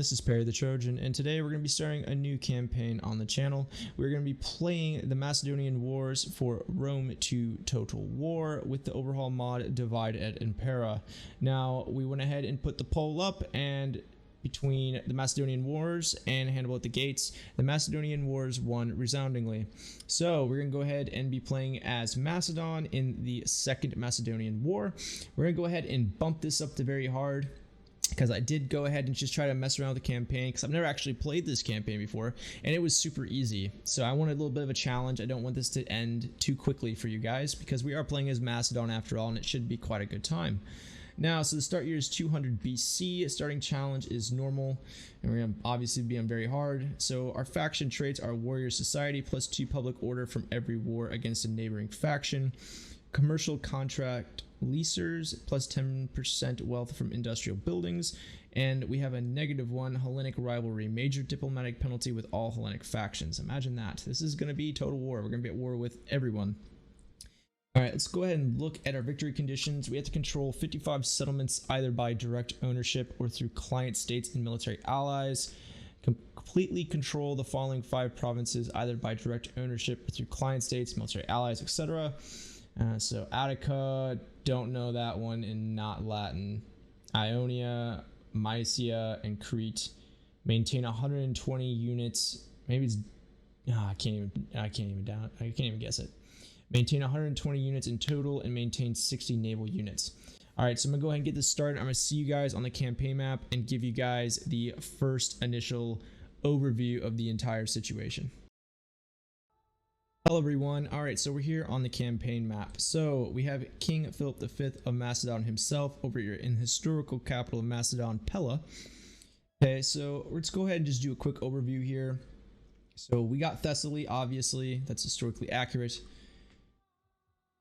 this is Perry the Trojan, and today we're going to be starting a new campaign on the channel. We're going to be playing the Macedonian Wars for Rome to Total War with the overhaul mod Divide et Impera. Now, we went ahead and put the poll up, and between the Macedonian Wars and Hannibal at the Gates, the Macedonian Wars won resoundingly. So we're going to go ahead and be playing as Macedon in the Second Macedonian War. We're going to go ahead and bump this up to very hard, because I did go ahead and just try to mess around with the campaign, because I've never actually played this campaign before, and it was super easy. So I wanted a little bit of a challenge. I don't want this to end too quickly for you guys, because we are playing as Macedon after all, and it should be quite a good time. Now, so the start year is 200 BC. Starting challenge is normal, and we're going to obviously be on very hard. So our faction traits are warrior society, +2 public order from every war against a neighboring faction. Commercial contract leasers, +10% wealth from industrial buildings, and we have a -1 Hellenic rivalry, major diplomatic penalty with all Hellenic factions. Imagine that. This is going to be total war. We're going to be at war with everyone. All right, let's go ahead and look at our victory conditions. We have to control 55 settlements either by direct ownership or through client states and military allies. Completely control the following 5 provinces either by direct ownership or through client states, military allies, etc. So Attica, don't know that one, and not Latin. Ionia, Mysia, and Crete. Maintain 120 units. Maybe it's I can't even guess it. Maintain 120 units in total and maintain 60 naval units. All right, so I'm gonna go ahead and get this started. I'm gonna see you guys on the campaign map and give you guys the first initial overview of the entire situation. Hello everyone. All right, so we're here on the campaign map. So we have King Philip V of Macedon himself over here in the historical capital of Macedon, Pella. Okay, so let's go ahead and just do a quick overview here. So we got Thessaly, obviously, that's historically accurate.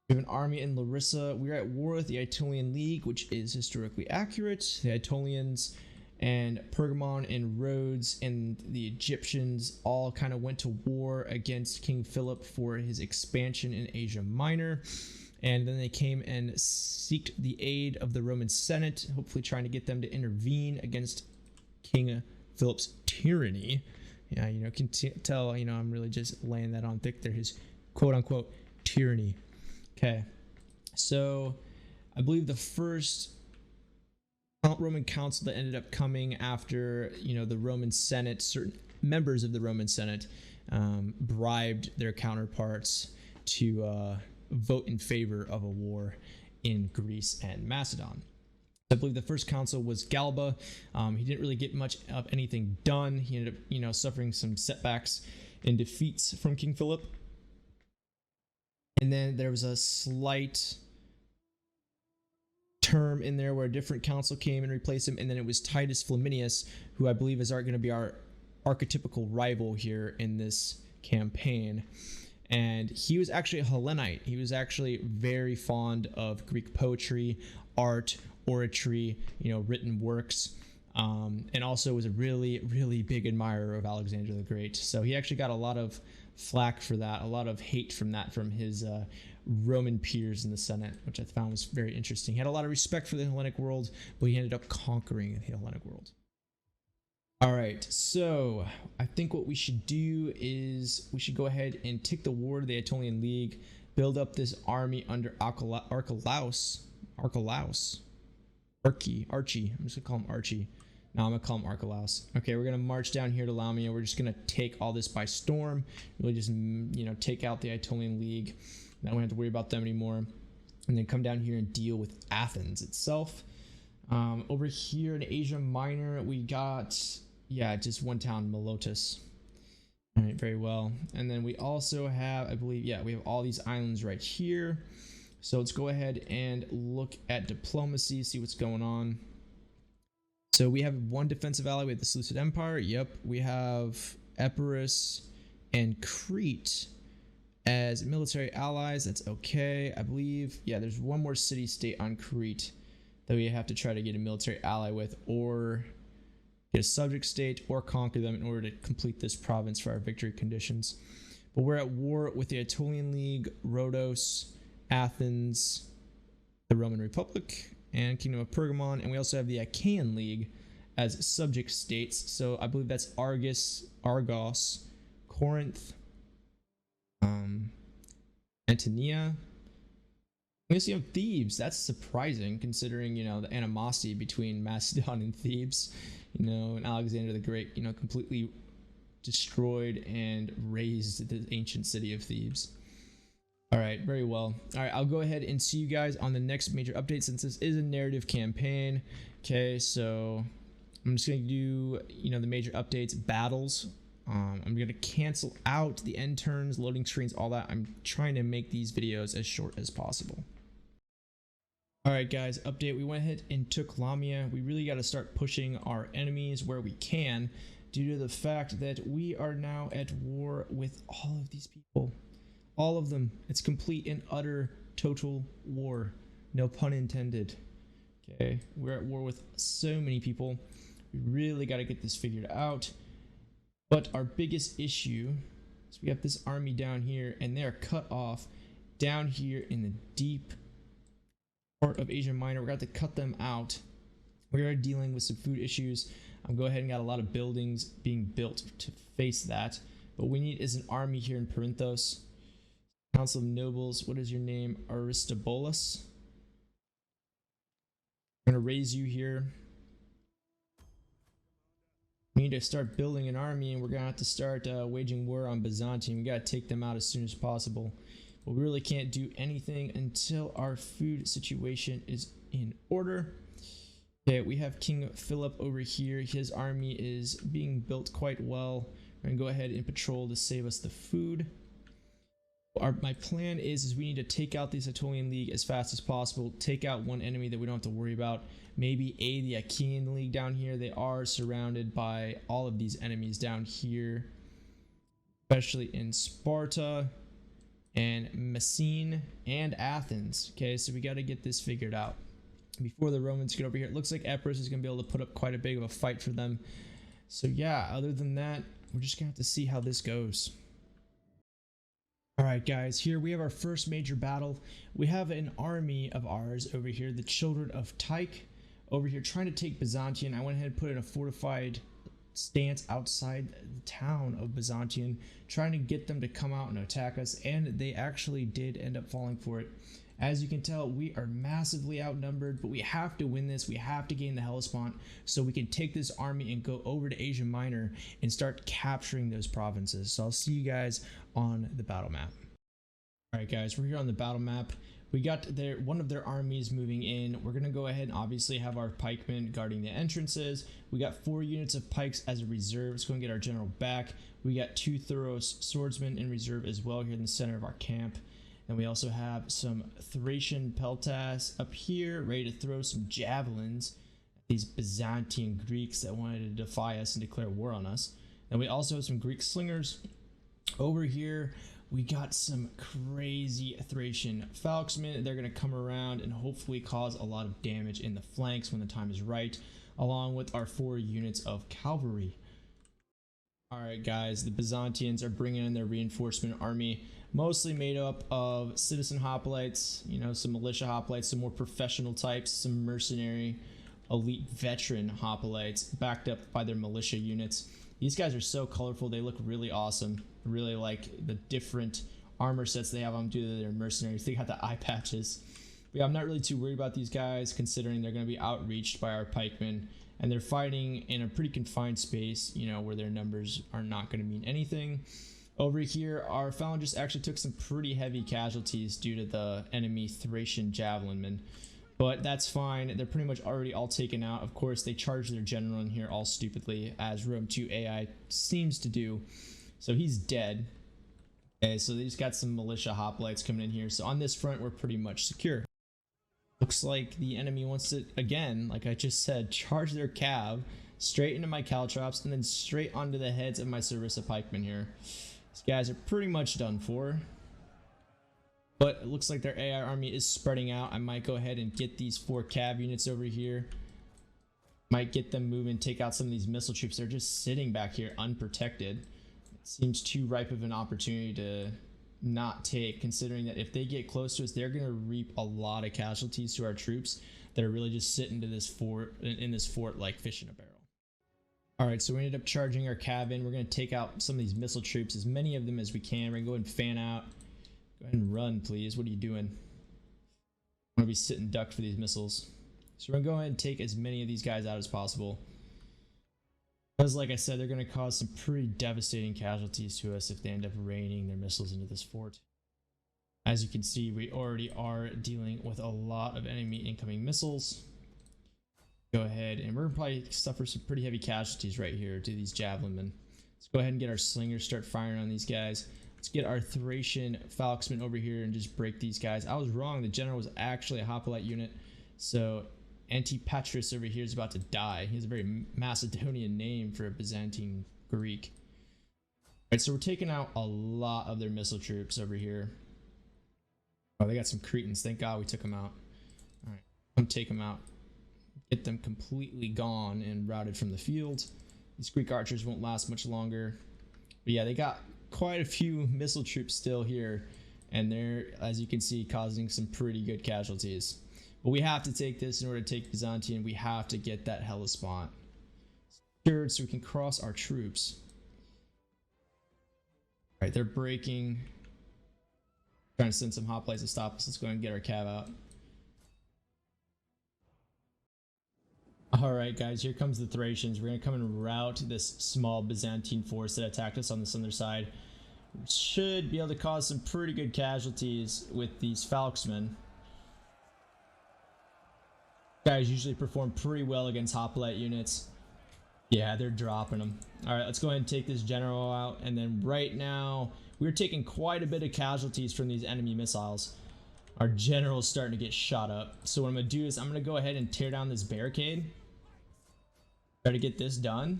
We have an army in Larissa. We're at war with the Aetolian League, which is historically accurate. The Aetolians and Pergamon and Rhodes and the Egyptians all kind of went to war against King Philip for his expansion in Asia Minor. And then they came and sought the aid of the Roman Senate, hopefully trying to get them to intervene against King Philip's tyranny. Yeah, you know, can tell, you know, I'm really just laying that on thick there, his quote-unquote tyranny. Okay, so I believe the first Roman council that ended up coming after, you know, the Roman Senate, certain members of the Roman Senate bribed their counterparts to vote in favor of a war in Greece and Macedon. I believe the first council was Galba. He didn't really get much of anything done. He ended up, you know, suffering some setbacks and defeats from King Philip. And then there was a slight term in there where a different council came and replaced him, and then it was Titus Flaminius, who I believe is going to be our archetypical rival here in this campaign. And he was actually a Hellenite. He was actually very fond of Greek poetry, art, oratory, you know, written works, and also was a really, really big admirer of Alexander the Great. So he actually got a lot of flack for that, a lot of hate from that from his Roman peers in the Senate, which I found was very interesting. He had a lot of respect for the Hellenic world, but he ended up conquering the Hellenic world. All right, so I think what we should do is we should go ahead and take the war to the Aetolian League, build up this army under Archelaus. Archie. I'm just gonna call him Archie. No, I'm gonna call him Archelaus. Okay, we're gonna march down here to Lamia. We're just gonna take all this by storm. Really just, you know, take out the Aetolian League. Now we don't have to worry about them anymore. And then come down here and deal with Athens itself. Over here in Asia Minor, we got, yeah, just one town, Milotus. All right, very well. And then we also have, I believe, yeah, we have all these islands right here. So let's go ahead and look at diplomacy, see what's going on. So we have one defensive ally. We have the Seleucid Empire. Yep. We have Epirus and Crete as military allies. That's okay. I believe, yeah, there's one more city-state on Crete that we have to try to get a military ally with, or get a subject state, or conquer them in order to complete this province for our victory conditions. But we're at war with the Aetolian League, Rhodos, Athens, the Roman Republic, and Kingdom of Pergamon, and we also have the Achaean League as subject states. So I believe that's Argos, Corinth, Antonia. I guess you have Thebes. That's surprising considering, the animosity between Macedon and Thebes, and Alexander the Great, completely destroyed and razed the ancient city of Thebes. All right, very well. All right, I'll go ahead and see you guys on the next major update since this is a narrative campaign. Okay, so I'm just going to do, the major updates, battles. I'm going to cancel out the end turns, loading screens, all that. I'm trying to make these videos as short as possible. All right, guys, update. We went ahead and took Lamia. We really got to start pushing our enemies where we can due to the fact that we are now at war with all of these people. All of them. It's complete and utter total war. No pun intended. Okay, we're at war with so many people. We really got to get this figured out. But our biggest issue is we have this army down here, and they're cut off down here in the deep part of Asia Minor. We're going to have to cut them out. We are dealing with some food issues. I'm going ahead and got a lot of buildings being built to face that. But what we need is an army here in Perinthos. Council of Nobles, what is your name? Aristobulus. I'm going to raise you here. We need to start building an army, and we're going to have to start waging war on Byzantium. We got to take them out as soon as possible. But we really can't do anything until our food situation is in order. Okay, we have King Philip over here. His army is being built quite well. We're going to go ahead and patrol to save us the food. My plan is we need to take out the Aetolian League as fast as possible. Take out one enemy that we don't have to worry about. Maybe the Achaean League down here. They are surrounded by all of these enemies down here, especially in Sparta and Messene and Athens. Okay, so we got to get this figured out before the Romans get over here. It looks like Epirus is going to be able to put up quite a big of a fight for them. So yeah, other than that, we're just going to have to see how this goes. Alright guys, here we have our first major battle. We have an army of ours over here, the children of Tyche, over here trying to take Byzantium. I went ahead and put in a fortified stance outside the town of Byzantium, trying to get them to come out and attack us, and they actually did end up falling for it. As you can tell, we are massively outnumbered, but we have to win this. We have to gain the Hellespont so we can take this army and go over to Asia Minor and start capturing those provinces. So I'll see you guys on the battle map. All right, guys, we're here on the battle map. We got one of their armies moving in. We're going to go ahead and obviously have our pikemen guarding the entrances. We got 4 units of pikes as a reserve. Let's go and get our general back. We got 2 Thuros swordsmen in reserve as well here in the center of our camp. And we also have some Thracian peltas up here, ready to throw some javelins at these Byzantine Greeks that wanted to defy us and declare war on us. And we also have some Greek slingers. Over here, we got some crazy Thracian falxmen. They're going to come around and hopefully cause a lot of damage in the flanks when the time is right, along with our 4 units of cavalry. Alright guys, the Byzantines are bringing in their reinforcement army, mostly made up of citizen hoplites, some militia hoplites, some more professional types, some mercenary, elite veteran hoplites, backed up by their militia units. These guys are so colorful, they look really awesome. I really like the different armor sets they have on due to their mercenaries. They got the eye patches. But yeah, I'm not really too worried about these guys considering they're going to be outreached by our pikemen. And they're fighting in a pretty confined space, where their numbers are not going to mean anything. Over here, our phalangists actually took some pretty heavy casualties due to the enemy Thracian javelinmen. But that's fine. They're pretty much already all taken out. Of course, they charged their general in here all stupidly, as Rome 2 AI seems to do. So he's dead. Okay, so they just got some militia hoplites coming in here. So on this front, we're pretty much secure. Looks like the enemy wants to, again, like I just said, charge their cav straight into my caltrops and then straight onto the heads of my Sarissa pikemen here. These guys are pretty much done for. But it looks like their AI army is spreading out. I might go ahead and get these 4 cav units over here. Might get them moving, take out some of these missile troops. They're just sitting back here unprotected. It seems too ripe of an opportunity to not take, considering that if they get close to us, they're going to reap a lot of casualties to our troops that are really just sitting to this fort in this fort like fish in a barrel. All right, so we ended up charging our cabin. We're going to take out some of these missile troops, as many of them as we can. We're going to go ahead and fan out. Go ahead and run, please. What are you doing? I'm going to be sitting ducked for these missiles. So we're going to go ahead and take as many of these guys out as possible. Because like I said, they're going to cause some pretty devastating casualties to us if they end up raining their missiles into this fort. As you can see, we already are dealing with a lot of enemy incoming missiles. Go ahead, and we're going to probably suffer some pretty heavy casualties right here to these javelin men. Let's go ahead and get our slingers, start firing on these guys. Let's get our Thracian falxmen over here and just break these guys. I was wrong, the general was actually a hoplite unit. So Antipatris over here is about to die. He has a very Macedonian name for a Byzantine Greek. Alright, so we're taking out a lot of their missile troops over here. Oh, they got some Cretans. Thank God we took them out. Alright, come take them out. Get them completely gone and routed from the field. These Greek archers won't last much longer. But yeah, they got quite a few missile troops still here. And they're, as you can see, causing some pretty good casualties. But we have to take this in order to take Byzantium. We have to get that Hellespont secured so we can cross our troops. Alright, they're breaking. Trying to send some hoplites to stop us. Let's go ahead and get our cav out. Alright guys, here comes the Thracians. We're going to come and rout this small Byzantine force that attacked us on this other side. We should be able to cause some pretty good casualties with these falxmen. Guys usually perform pretty well against hoplite units. Yeah, they're dropping them. Alright, let's go ahead and take this general out. And then right now, we're taking quite a bit of casualties from these enemy missiles. Our general's starting to get shot up. So what I'm going to do is I'm going to go ahead and tear down this barricade. Try to get this done.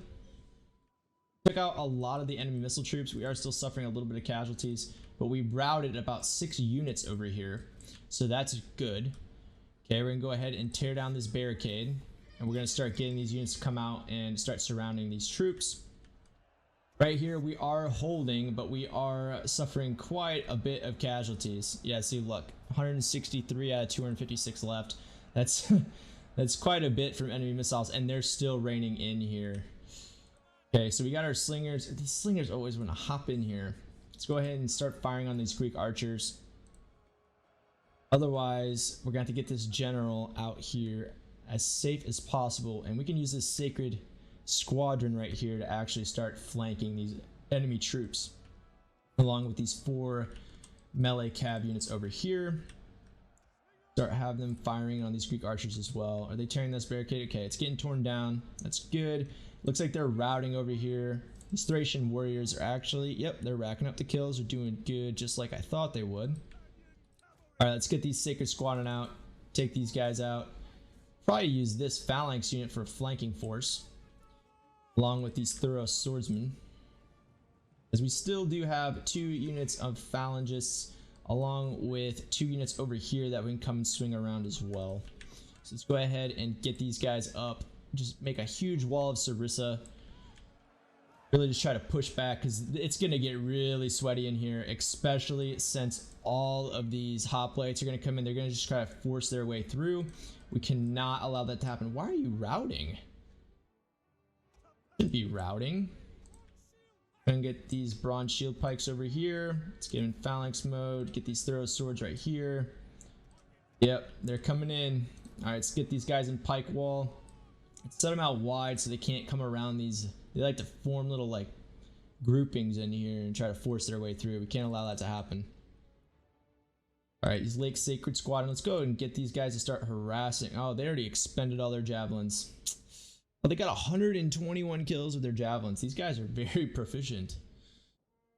Took out a lot of the enemy missile troops. We are still suffering a little bit of casualties, but we routed about 6 units over here. So that's good. Okay, we're going to go ahead and tear down this barricade. And we're going to start getting these units to come out and start surrounding these troops. Right here we are holding, but we are suffering quite a bit of casualties. Yeah, see, look, 163 out of 256 left. That's that's quite a bit from enemy missiles, and they're still raining in here. Okay, so we got our slingers. These slingers always want to hop in here. Let's go ahead and start firing on these Greek archers. Otherwise, we're going to have to get this general out here as safe as possible, and we can use this sacred squadron right here to actually start flanking these enemy troops, along with these 4 melee cav units over here. Start having them firing on these Greek archers as well. Are they tearing this barricade? Okay, it's getting torn down. That's good. Looks like they're routing over here. These Thracian warriors are actually, yep, they're racking up the kills. They're doing good, just like I thought they would. All right, let's get these sacred squadron out. Take these guys out. Probably use this phalanx unit for a flanking force, along with these thorough swordsmen, as we still do have 2 units of phalangists, along with 2 units over here that we can come and swing around as well. So let's go ahead and get these guys up. Just make a huge wall of Sarissa. Really just try to push back, because it's going to get really sweaty in here, especially since all of these hoplites are going to come in. They're going to just try to force their way through. We cannot allow that to happen. Why are you routing? Shouldn't be routing. Gonna get these bronze shield pikes over here. Let's get in phalanx mode. Get these thorough swords right here. Yep, they're coming in. All right, let's get these guys in pike wall. Let's set them out wide so they can't come around these. They like to form little like groupings in here and try to force their way through. We can't allow that to happen. All right, these Lake Sacred Squadron. Let's go and get these guys to start harassing. Oh, they already expended all their javelins. Well, they got 121 kills with their javelins. These guys are very proficient.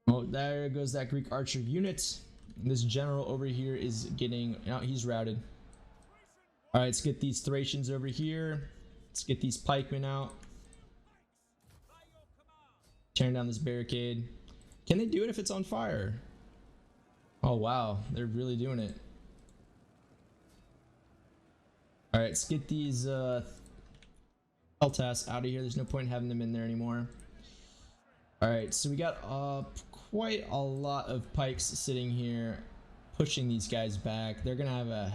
Oh, there goes that Greek archer unit. This general over here is getting, oh, he's routed. All right, let's get these Thracians over here. Let's get these pikemen out. Tearing down this barricade. Can they do it if it's on fire? Oh wow, they're really doing it. All right, let's get these Peltas out of here. There's no point in having them in there anymore. All right, so we got quite a lot of pikes sitting here, pushing these guys back. They're gonna have a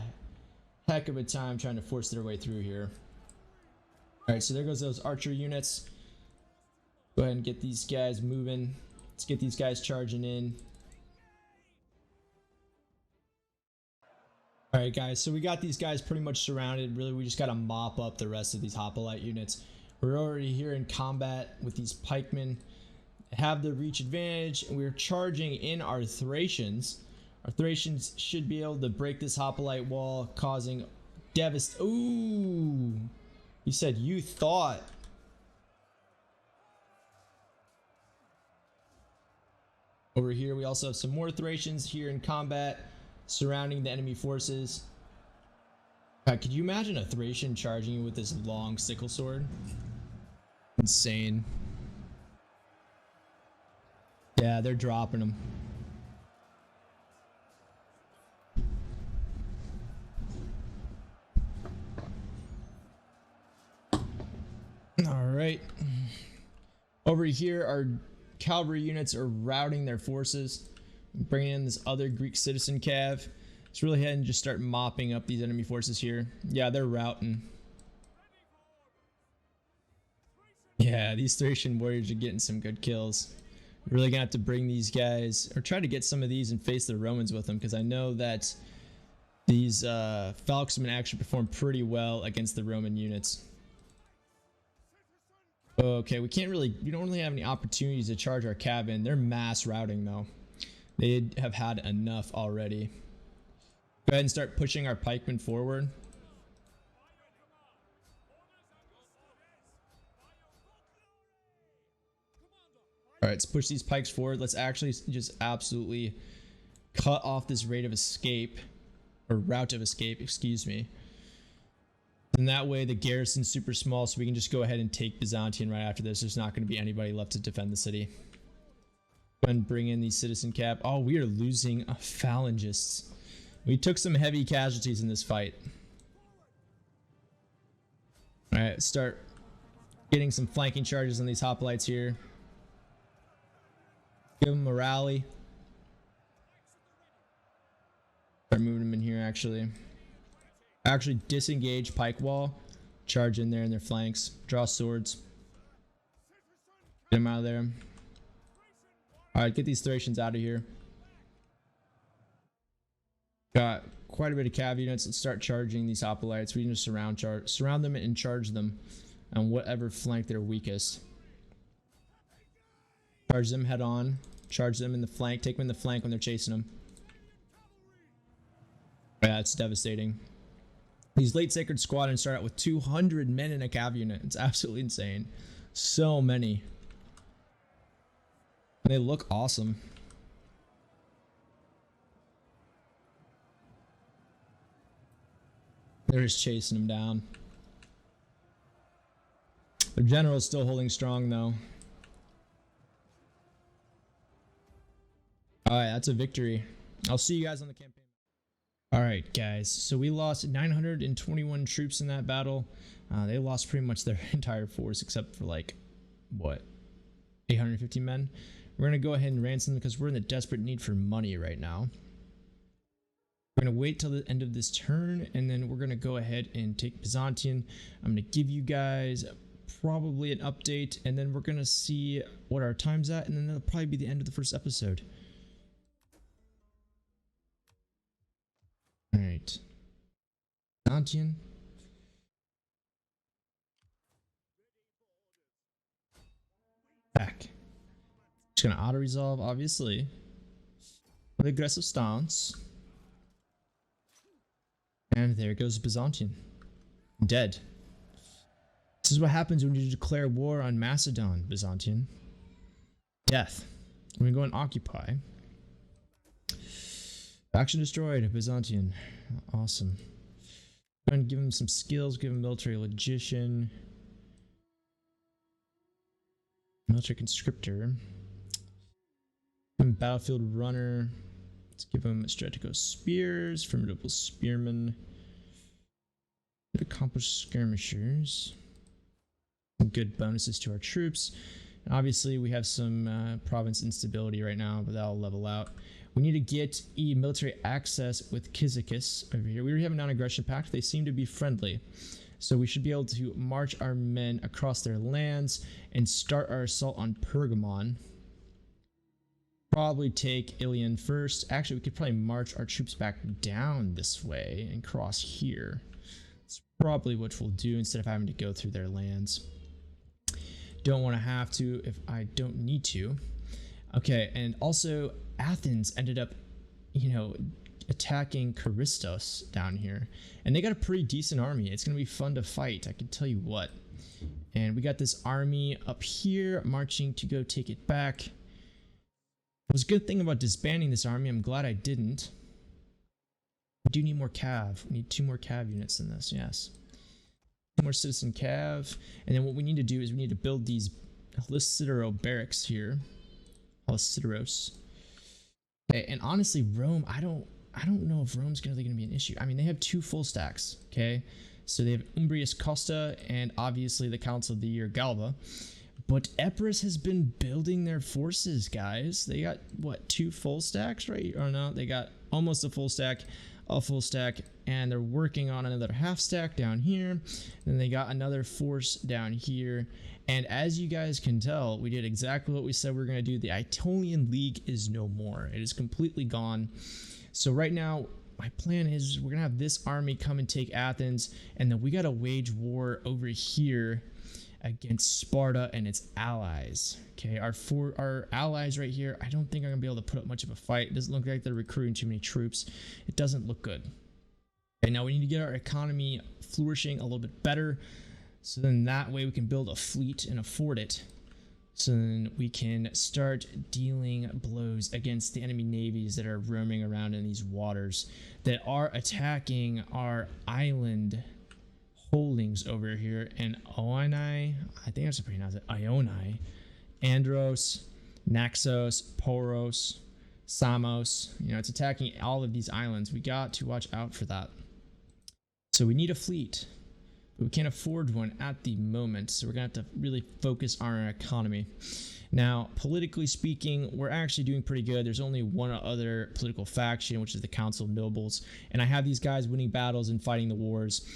heck of a time trying to force their way through here. All right, so there goes those archer units. Go ahead and get these guys moving. Let's get these guys charging in. All right, guys, so we got these guys pretty much surrounded. Really, we just got to mop up the rest of these hoplite units. We're already here in combat with these pikemen. Have the reach advantage, and we're charging in our Thracians. Our Thracians should be able to break this hoplite wall, causing devastation. Ooh, he said you thought. Over here, we also have some more Thracians here in combat, surrounding the enemy forces. God, could you imagine a Thracian charging you with this long sickle sword? Insane. Yeah, they're dropping them. All right. Over here, our cavalry units are routing their forces, bringing in this other Greek citizen cav. Let's really head and just start mopping up these enemy forces here. Yeah, they're routing. Yeah, these Thracian warriors are getting some good kills. Really gonna have to bring these guys, or try to get some of these and face the Romans with them, because I know that these Falxmen actually perform pretty well against the Roman units. Okay, we don't really have any opportunities to charge our cav in. They're mass routing though. They have had enough already. Go ahead and start pushing our pikemen forward. All right, let's push these pikes forward. Let's actually just absolutely cut off this rate of escape, or route of escape, excuse me. And that way the garrison's super small, so we can just go ahead and take Byzantium right after this. There's not going to be anybody left to defend the city. And bring in these citizen cap. Oh, we are losing phalangists. We took some heavy casualties in this fight. All right, start getting some flanking charges on these hoplites here. Give them a rally. Start moving them in here actually. Actually disengage pike wall. Charge in there in their flanks. Draw swords. Get them out of there. Alright, get these Thracians out of here. Got quite a bit of cav units. Let's start charging these hoplites. We can just surround them and charge them on whatever flank they're weakest. Charge them head on. Charge them in the flank. Take them in the flank when they're chasing them. Yeah, it's devastating. These late sacred squadrons start out with 200 men in a cav unit. It's absolutely insane. So many. And they look awesome. They're just chasing them down. The general's still holding strong though. Alright, that's a victory. I'll see you guys on the campaign. Alright guys, so we lost 921 troops in that battle. They lost pretty much their entire force except for like, what, 850 men? We're going to go ahead and ransom them because we're in the desperate need for money right now. We're going to wait till the end of this turn, and then we're going to go ahead and take Byzantium. I'm going to give you guys probably an update, and then we're going to see what our time's at, and then that'll probably be the end of the first episode. Alright. Byzantium. Back. Just gonna auto-resolve, obviously. With aggressive stance. And there goes Byzantium. Dead. This is what happens when you declare war on Macedon, Byzantium. Death. We're gonna go and occupy. Faction destroyed, Byzantium. Awesome. I'm gonna give him some skills, give him military logician. Military conscriptor. Give him battlefield runner. Let's give him Stratico spears, formidable spearmen. Accomplished skirmishers. Some good bonuses to our troops. And obviously we have some province instability right now, but that'll level out. We need to get military access with Kyzikis over here. We already have a non-aggression pact. They seem to be friendly. So we should be able to march our men across their lands and start our assault on Pergamon. Probably take Ilion first. Actually, we could probably march our troops back down this way and cross here. That's probably what we'll do instead of having to go through their lands. Don't want to have to if I don't need to. Okay, and also Athens ended up, you know, attacking Charistos down here. And they got a pretty decent army. It's going to be fun to fight, I can tell you what. And we got this army up here marching to go take it back. It was a good thing about disbanding this army. I'm glad I didn't. We do need more cav. We need 2 more cav units in this, yes. 2 more citizen cav. And then what we need to do is we need to build these Lysidero barracks here. Lysideros. Okay, and honestly, Rome, I don't know if Rome's really going to be an issue. I mean, they have 2 full stacks, okay? So they have Umbrius Costa and obviously the Council of the Year Galba. But Epirus has been building their forces, guys. They got, what, 2 full stacks, right? Or no, they got almost a full stack, and they're working on another half stack down here. Then they got another force down here. And as you guys can tell, we did exactly what we said we were going to do. The Aetolian League is no more. It is completely gone. So right now, my plan is we're going to have this army come and take Athens, and then we got to wage war over here against Sparta and its allies. Okay, our allies right here, I don't think I'm gonna be able to put up much of a fight. It doesn't look like they're recruiting too many troops. It doesn't look good. Okay, now we need to get our economy flourishing a little bit better, so then that way we can build a fleet and afford it, so then we can start dealing blows against the enemy navies that are roaming around in these waters that are attacking our island holdings over here in Ioani, I think that's how to pronounce it, Ioni, Andros, Naxos, Poros, Samos. You know, it's attacking all of these islands. We got to watch out for that. So we need a fleet, but we can't afford one at the moment. So we're gonna have to really focus on our economy. Now, politically speaking, we're actually doing pretty good. There's only one other political faction, which is the Council of Nobles. And I have these guys winning battles and fighting the wars.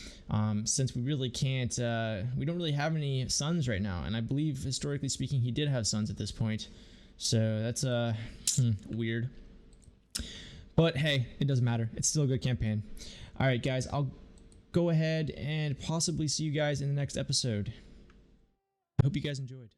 Since we really can't, we don't really have any sons right now. And I believe, historically speaking, he did have sons at this point. So that's weird. But hey, it doesn't matter. It's still a good campaign. All right, guys, I'll go ahead and possibly see you guys in the next episode. I hope you guys enjoyed.